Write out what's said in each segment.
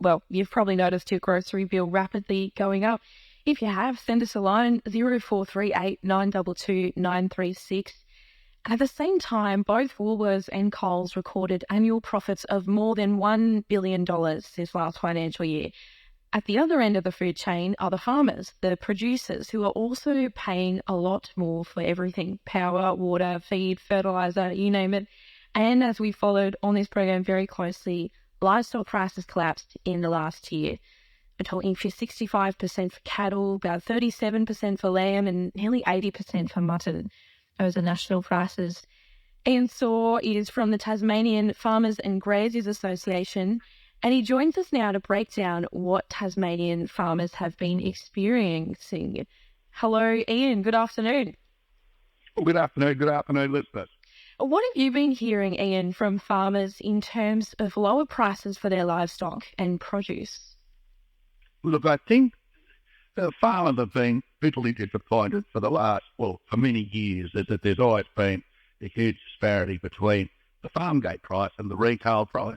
well, you've probably noticed your grocery bill rapidly going up. If you have, send us a line, 0438 922 936. At the same time, both Woolworths and Coles recorded annual profits of more than $1 billion this last financial year. At the other end of the food chain are the farmers, the producers, who are also paying a lot more for everything: power, water, feed, fertiliser, you name it. And as we followed on this program very closely, livestock prices collapsed in the last year. We're talking for 65% for cattle, about 37% for lamb, and nearly 80% for mutton. Those are national prices. Ian Sauer is from the Tasmanian Farmers and Graziers Association, and he joins us now to break down what Tasmanian farmers have been experiencing. Hello, Ian. Good afternoon. Well, good afternoon, listeners. What have you been hearing, Ian, from farmers in terms of lower prices for their livestock and produce? Look, I think the farmers have been bitterly disappointed for many years, that there's always been a huge disparity between the farm gate price and the retail price.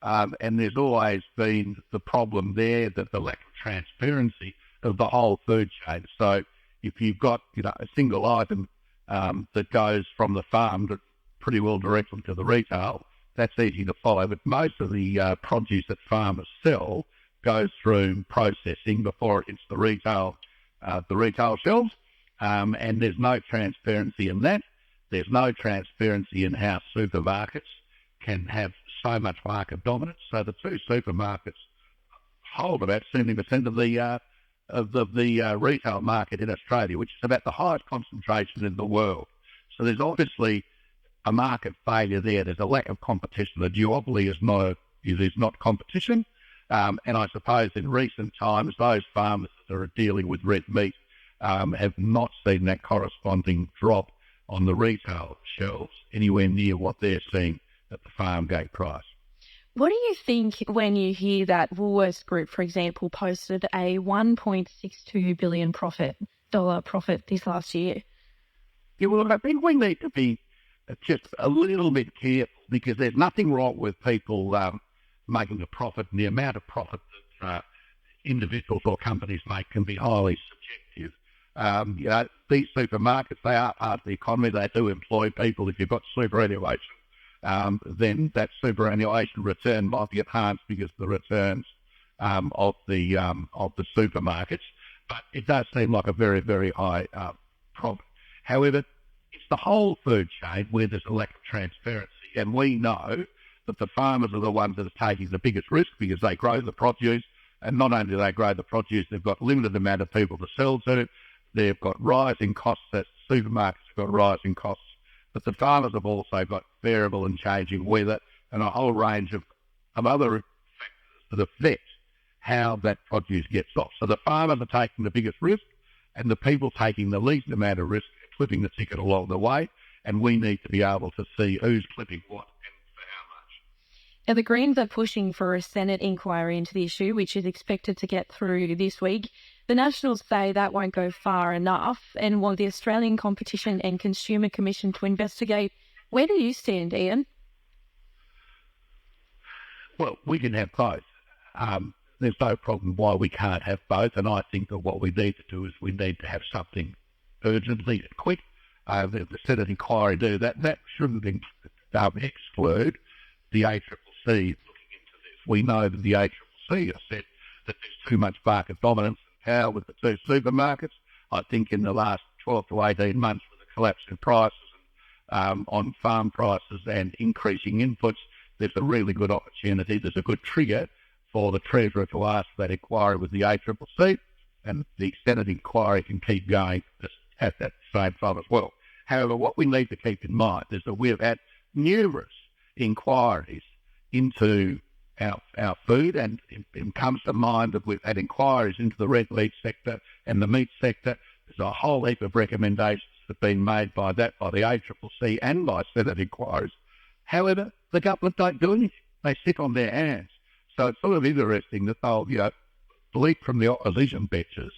And there's always been the problem there that the lack of transparency of the whole food chain. So if you've got, a single item that goes from the farm to pretty well directly to the retail, that's easy to follow. But most of the produce that farmers sell goes through processing before it hits the retail shelves, and there's no transparency in that. There's no transparency in how supermarkets can have so much market dominance. So the two supermarkets hold about 70% of the retail market in Australia, which is about the highest concentration in the world. So there's obviously a market failure there. There's a lack of competition. The duopoly is not competition. And I suppose in recent times, those farmers that are dealing with red meat have not seen that corresponding drop on the retail shelves anywhere near what they're seeing at the farm gate price. What do you think when you hear that Woolworths Group, for example, posted a $1.62 billion profit this last year? Yeah, well, I think we need to be just a little bit careful, because there's nothing wrong with people making a profit, and the amount of profit that individuals or companies make can be highly subjective. These supermarkets, they are part of the economy. They do employ people. If you've got superannuation, then that superannuation return might be enhanced because of the returns of the supermarkets. But it does seem like a very, very high profit. However, it's the whole food chain where there's a lack of transparency, and we know that the farmers are the ones that are taking the biggest risk, because they grow the produce, and not only do they grow the produce, they've got limited amount of people to sell to. They've got rising costs, that supermarkets have got rising costs, but the farmers have also got variable and changing weather and a whole range of other factors that affect how that produce gets off. So the farmers are taking the biggest risk, and the people taking the least amount of risk are clipping the ticket along the way, and we need to be able to see who's clipping what and for how much. Now, the Greens are pushing for a Senate inquiry into the issue, which is expected to get through this week. The Nationals say that won't go far enough and want the Australian Competition and Consumer Commission to investigate. Where do you stand, Ian? Well, we can have both. There's no problem why we can't have both, and I think that what we need to do is we need to have something urgently and quick. The Senate inquiry do that. That shouldn't exclude the ACCC looking into this. We know that the ACCC has said that there's too much market dominance and power with the two supermarkets. I think in the last 12 to 18 months, with the collapse in prices on farm prices and increasing inputs, there's a really good opportunity. There's a good trigger for the Treasurer to ask that inquiry with the ACCC, and the Senate inquiry can keep going at that same time as well. However, what we need to keep in mind is that we've had numerous inquiries into our food, and it comes to mind that we've had inquiries into the red meat sector and the meat sector. There's a whole heap of recommendations that have been made by the ACCC and by Senate inquiries. However, the government don't do anything. They sit on their hands. So it's sort of interesting that they'll, bleat from the opposition benches,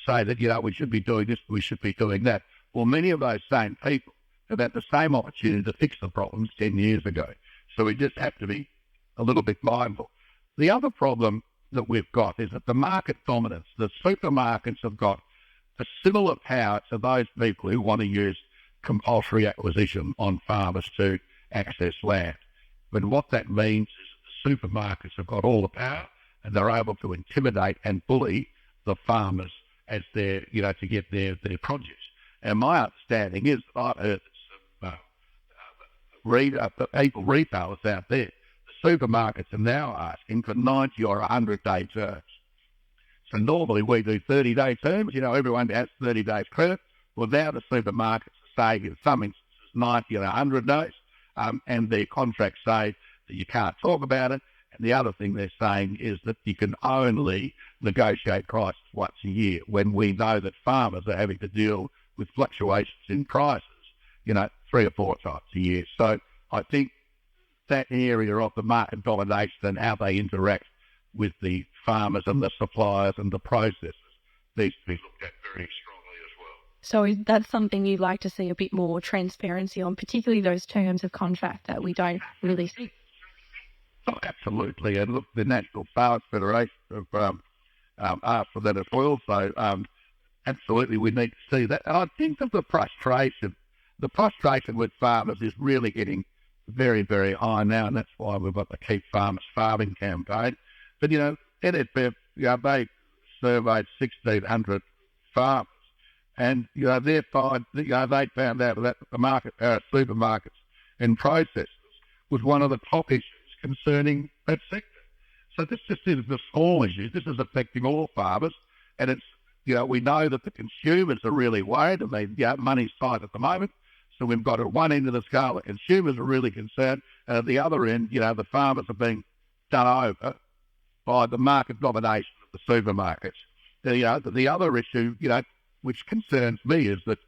say that, we should be doing this, we should be doing that. Well, many of those same people have had the same opportunity to fix the problems 10 years ago. So we just have to be a little bit mindful. The other problem that we've got is that the market dominance, the supermarkets have got a similar power to those people who want to use compulsory acquisition on farmers to access land. But what that means is the supermarkets have got all the power and they're able to intimidate and bully the farmers as they're, to get their produce. And my understanding is that I've heard that some people, retailers out there, the supermarkets are now asking for 90 or 100-day terms. So normally we do 30-day terms, everyone has 30 days credit. Well, now the supermarkets are saying in some instances 90 and 100 days, and their contracts say that you can't talk about it. And the other thing they're saying is that you can only negotiate prices once a year, when we know that farmers are having to deal with fluctuations in prices, 3 or 4 times a year. So I think that area of the market domination and how they interact with the farmers and the suppliers and the processors needs to be looked at very strongly as well. So that's something you'd like to see a bit more transparency on, particularly those terms of contract that we don't really see. Oh, absolutely. And look, the National Farmers Federation have asked for that as well. So absolutely we need to see that. And I think that the frustration with farmers is really getting very, very high now, and that's why we've got the Keep Farmers Farming campaign. But, NFF, they surveyed 1,600 farmers, and, they found out that the market power supermarkets and processors was one of the top issues concerning that sector. So this just isn't a small issue. This is affecting all farmers, and it's, we know that the consumers are really worried. I mean, money's tight at the moment. So we've got at one end of the scale, the consumers are really concerned, and at the other end, the farmers are being done over by the market domination of the supermarkets. The other issue, which concerns me is that,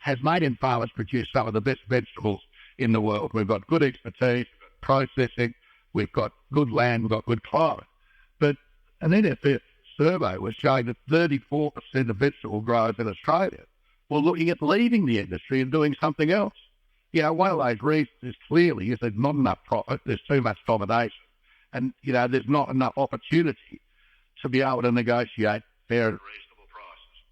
Tasmanian farmers produce some of the best vegetables in the world. We've got good expertise, we've got processing, we've got good land, we've got good climate. But an NFF survey was showing that 34% of vegetable growers in Australia were looking at leaving the industry and doing something else. One of those reasons is clearly is there's not enough profit, there's too much domination, and, there's not enough opportunity to be able to negotiate fair and reasonable prices.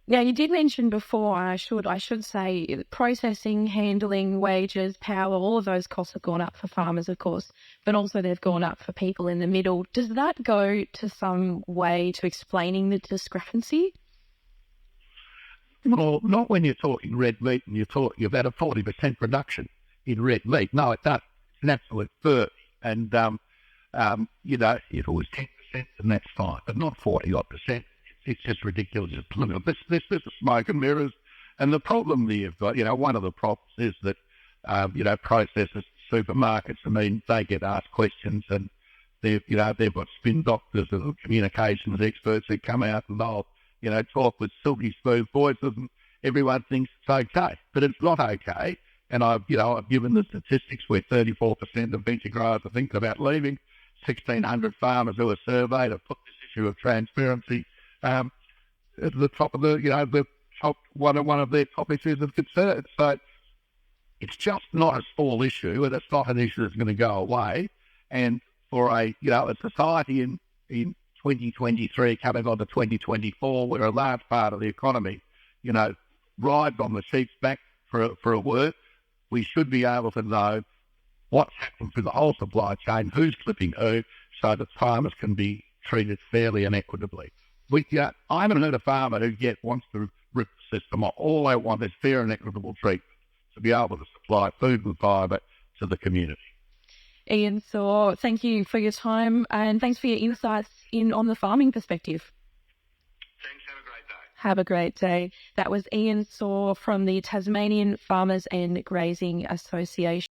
Now, you did mention before, I should say, processing, handling, wages, power, all of those costs have gone up for farmers, of course, but also they've gone up for people in the middle. Does that go to some way to explaining the discrepancy? Well, not when you're talking red meat and you're talking about a 40% reduction in red meat. No, it doesn't. It's an absolute 30. And, if it was 10%, then that's fine, but not 40-odd%. It's just ridiculous. This is smoke and mirrors. And the problem you've got, one of the problems is that, processors, supermarkets, they get asked questions, and they've got spin doctors and communications experts that come out and they'll, talk with silky smooth voices, and everyone thinks it's okay, but it's not okay. And I've given the statistics where 34% of venture growers are thinking about leaving. 1,600 farmers who are surveyed have put this issue of transparency at the top of one of their top issues of concern. So it's just not a small issue, and it's not an issue that's going to go away. And for a society in 2023 coming on to 2024, where a large part of the economy, rides on the sheep's back for a word, we should be able to know what's happened through the whole supply chain, who's clipping who, so that farmers can be treated fairly and equitably. I haven't heard a farmer who yet wants to rip the system off. All they want is fair and equitable treatment to be able to supply food and fibre to the community. Ian Sauer, thank you for your time, and thanks for your insights on the farming perspective. Thanks. Have a great day. Have a great day. That was Ian Sauer from the Tasmanian Farmers and Grazing Association.